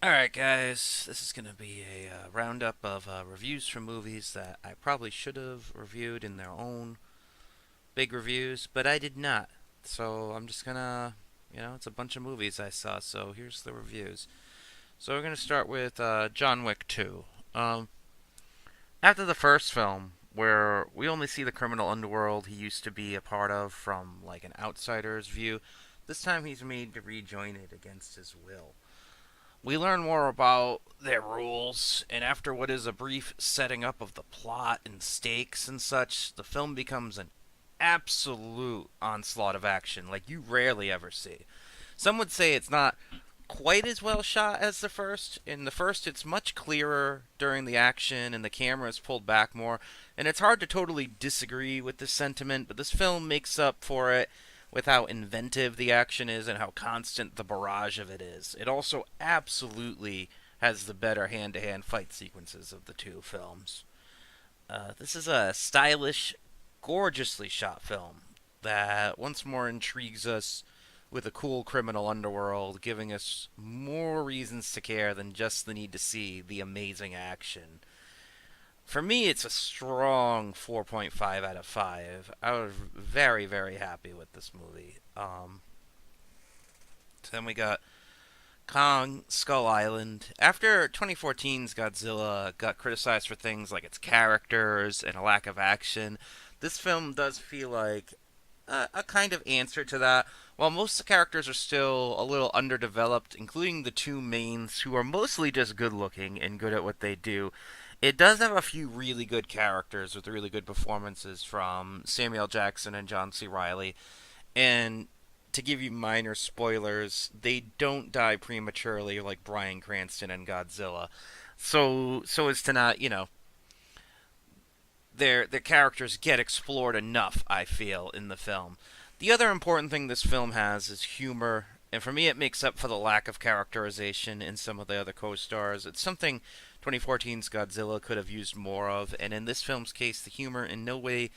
Alright, guys, this is going to be a roundup of reviews from movies that I probably should have reviewed in their own big reviews, but I did not. So I'm just going to, it's a bunch of movies I saw, so here's the reviews. So we're going to start with John Wick 2. Um, After the first film, where we only see the criminal underworld he used to be a part of from like an outsider's view, this time he's made to rejoin it against his will. We learn more about their rules, and after what is a brief setting up of the plot and stakes and such, the film becomes an absolute onslaught of action like you rarely ever see. Some would say it's not quite as well shot as the first. In the first, it's much clearer during the action, and the camera is pulled back more, and it's hard to totally disagree with this sentiment, but this film makes up for it with how inventive the action is and how constant the barrage of it is. It also absolutely has the better hand-to-hand fight sequences of the two films. This is a stylish, gorgeously shot film that once more intrigues us with a cool criminal underworld, giving us more reasons to care than just the need to see the amazing action. For me, it's a strong 4.5 out of 5. I was very, very happy with this movie. Then we got Kong Skull Island. After 2014's Godzilla got criticized for things like its characters and a lack of action, this film does feel like a kind of answer to that. While most of the characters are still a little underdeveloped, including the two mains, who are mostly just good looking and good at what they do, it does have a few really good characters with really good performances from Samuel Jackson and John C. Riley. And to give you minor spoilers, they don't die prematurely like Bryan Cranston and Godzilla. So as to not, their characters get explored enough, I feel, in the film. The other important thing this film has is humor, and for me it makes up for the lack of characterization in some of the other co-stars. It's something 2014's Godzilla could have used more of, and in this film's case, the humor in no way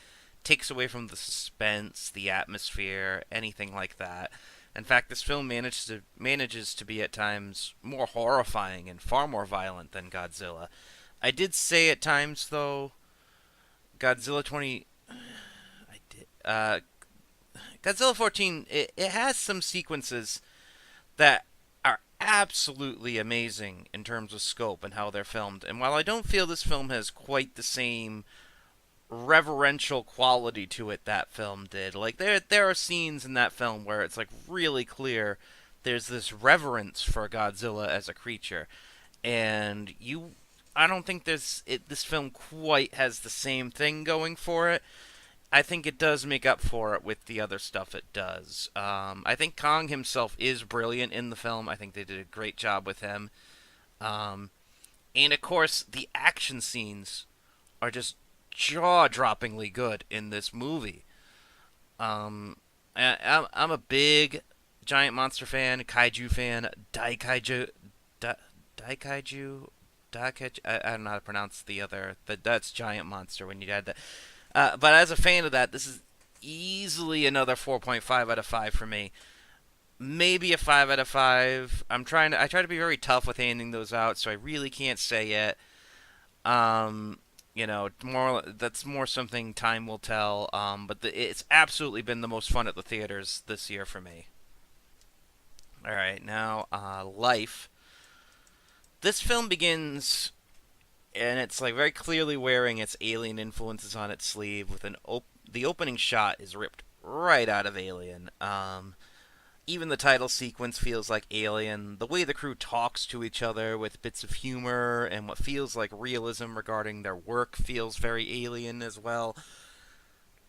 takes away from the suspense, the atmosphere, anything like that. In fact, this film manages to be at times more horrifying and far more violent than Godzilla. I did say at times though, Godzilla 20 I did Godzilla 14, it has some sequences that are absolutely amazing in terms of scope and how they're filmed. And while I don't feel this film has quite the same reverential quality to it that film did, like there are scenes in that film where it's like really clear there's this reverence for Godzilla as a creature, and you I don't think this film quite has the same thing going for it. I think it does make up for it with the other stuff it does. I think Kong himself is brilliant in the film. I think they did a great job with him. Um, and of course, the action scenes are just jaw-droppingly good in this movie. I'm a big giant monster fan, kaiju fan, daikaiju, daikaiju. I don't know how to pronounce the other. That's giant monster when you add that. But as a fan of that, this is easily another 4.5 out of 5 for me. Maybe a 5 out of 5. I try to be very tough with handing those out, so I really can't say yet. More that's more something time will tell. It's absolutely been the most fun at the theaters this year for me. All right, now Life. This film begins and it's like very clearly wearing its alien influences on its sleeve. The opening shot is ripped right out of Alien. Even the title sequence feels like Alien. The way the crew talks to each other with bits of humor and what feels like realism regarding their work feels very Alien as well.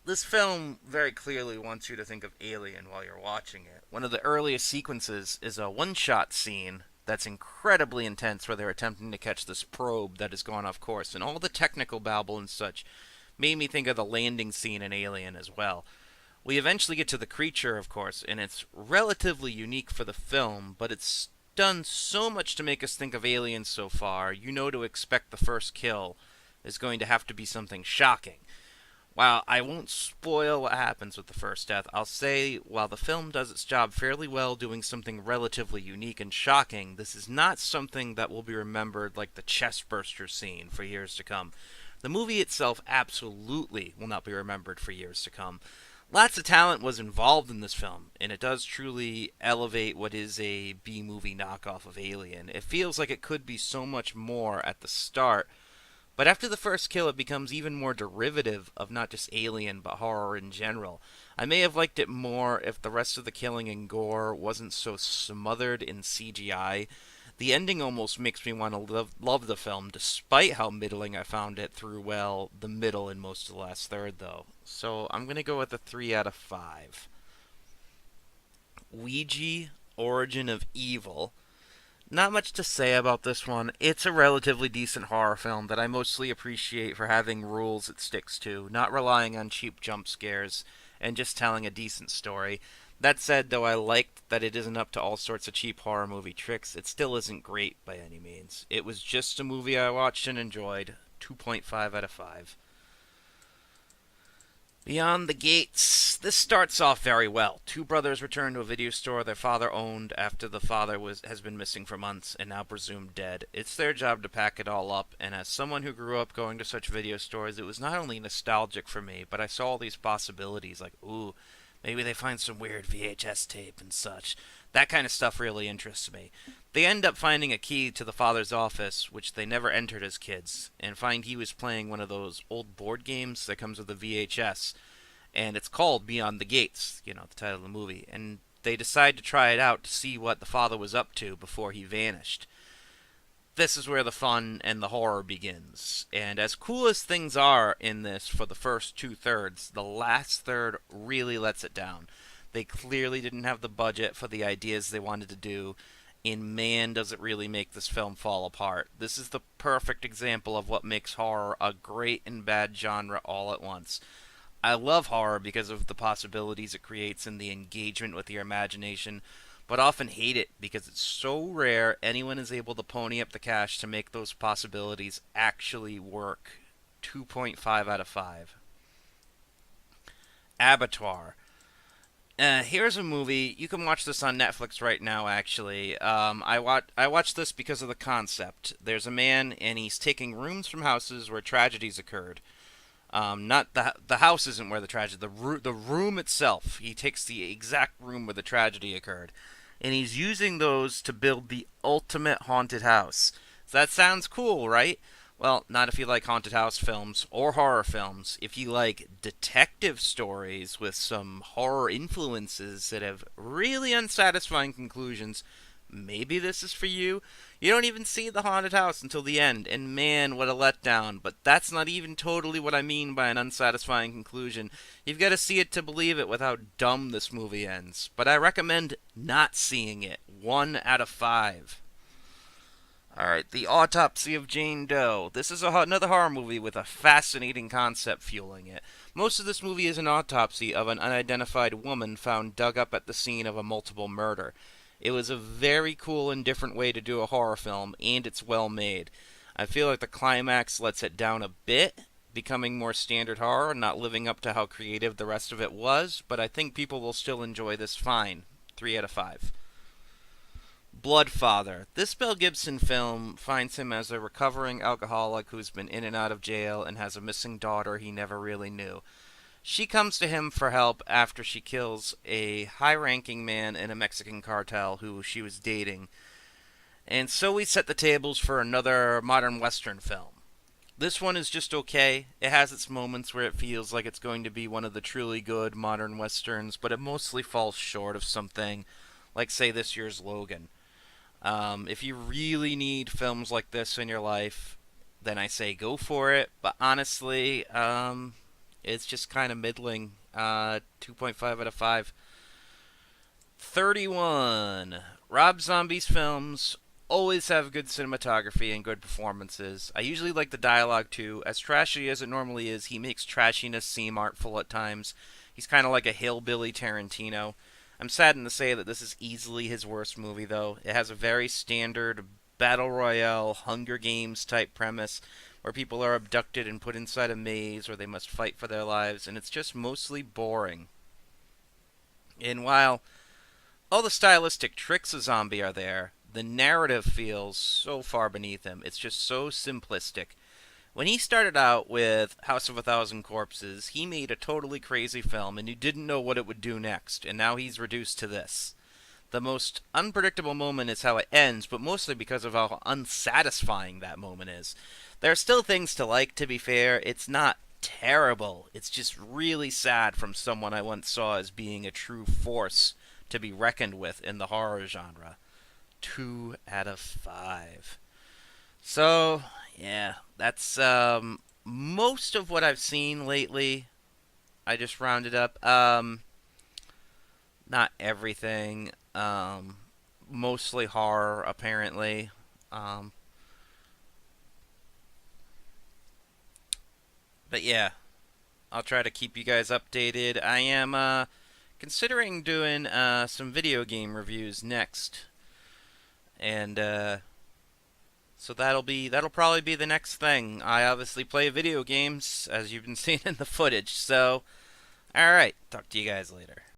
This film very clearly wants you to think of Alien while you're watching it. One of the earliest sequences is a one-shot scene that's incredibly intense where they're attempting to catch this probe that has gone off course, and all the technical babble and such made me think of the landing scene in Alien as well. We eventually get to the creature, of course, and it's relatively unique for the film, but it's done so much to make us think of Aliens so far, you know to expect the first kill is going to have to be something shocking. While I won't spoil what happens with the first death, I'll say while the film does its job fairly well doing something relatively unique and shocking, this is not something that will be remembered like the chestburster scene for years to come. The movie itself absolutely will not be remembered for years to come. Lots of talent was involved in this film, and it does truly elevate what is a B movie knockoff of Alien. It feels like it could be so much more at the start, but after the first kill, it becomes even more derivative of not just Alien, but horror in general. I may have liked it more if the rest of the killing and gore wasn't so smothered in CGI. The ending almost makes me want to love the film, despite how middling I found it through, well, the middle and most of the last third, though. So I'm going to go with a 3 out of 5. Ouija, Origin of Evil. Not much to say about this one. It's a relatively decent horror film that I mostly appreciate for having rules it sticks to, not relying on cheap jump scares, and just telling a decent story. That said, though I liked that it isn't up to all sorts of cheap horror movie tricks, it still isn't great by any means. It was just a movie I watched and enjoyed. 2.5 out of 5. Beyond the Gates. This starts off very well. Two brothers return to a video store their father owned after the father has been missing for months and now presumed dead. It's their job to pack it all up, and as someone who grew up going to such video stores, it was not only nostalgic for me, but I saw all these possibilities like, ooh, maybe they find some weird VHS tape and such. That kind of stuff really interests me. They end up finding a key to the father's office, which they never entered as kids, and find he was playing one of those old board games that comes with a VHS, and it's called Beyond the Gates, the title of the movie, and they decide to try it out to see what the father was up to before he vanished. This is where the fun and the horror begins, and as cool as things are in this for the first two-thirds, the last third really lets it down. They clearly didn't have the budget for the ideas they wanted to do, and man, does it really make this film fall apart. This is the perfect example of what makes horror a great and bad genre all at once. I love horror because of the possibilities it creates and the engagement with your imagination, but often hate it because it's so rare anyone is able to pony up the cash to make those possibilities actually work. 2.5 out of 5. Abattoir. Here's a movie. You can watch this on Netflix right now, actually. I watched this because of the concept. There's a man, and he's taking rooms from houses where tragedies occurred. Not the house isn't where the tragedy. The room itself. He takes the exact room where the tragedy occurred, and he's using those to build the ultimate haunted house. So that sounds cool, right? Well, not if you like haunted house films or horror films. If you like detective stories with some horror influences that have really unsatisfying conclusions, maybe this is for you. You don't even see the haunted house until the end, and man, what a letdown. But that's not even totally what I mean by an unsatisfying conclusion. You've got to see it to believe it with how dumb this movie ends. But I recommend not seeing it. 1 out of 5. Alright, The Autopsy of Jane Doe. This is another horror movie with a fascinating concept fueling it. Most of this movie is an autopsy of an unidentified woman found dug up at the scene of a multiple murder. It was a very cool and different way to do a horror film, and it's well made. I feel like the climax lets it down a bit, becoming more standard horror, not living up to how creative the rest of it was, but I think people will still enjoy this fine. 3 out of 5. Bloodfather. This Mel Gibson film finds him as a recovering alcoholic who's been in and out of jail and has a missing daughter he never really knew. She comes to him for help after she kills a high-ranking man in a Mexican cartel who she was dating. And so we set the tables for another modern Western film. This one is just okay. It has its moments where it feels like it's going to be one of the truly good modern Westerns, but it mostly falls short of something like, say, this year's Logan. If you really need films like this in your life, then I say go for it. But honestly, it's just kind of middling. 2.5 out of 5. 31. Rob Zombie's films always have good cinematography and good performances. I usually like the dialogue too. As trashy as it normally is, he makes trashiness seem artful at times. He's kind of like a hillbilly Tarantino. I'm saddened to say that this is easily his worst movie, though. It has a very standard Battle Royale, Hunger Games type premise, where people are abducted and put inside a maze where they must fight for their lives, and it's just mostly boring. And while all the stylistic tricks of Zombie are there, the narrative feels so far beneath him. It's just so simplistic. When he started out with House of a Thousand Corpses, he made a totally crazy film and you didn't know what it would do next, and now he's reduced to this. The most unpredictable moment is how it ends, but mostly because of how unsatisfying that moment is. There are still things to like, to be fair. It's not terrible. It's just really sad from someone I once saw as being a true force to be reckoned with in the horror genre. 2 out of 5. So, yeah, that's most of what I've seen lately. I just rounded up. Not everything. Mostly horror, apparently. Um, but yeah, I'll try to keep you guys updated. I am considering doing some video game reviews next, and so that'll probably be the next thing. I obviously play video games, as you've been seeing in the footage. So, all right, talk to you guys later.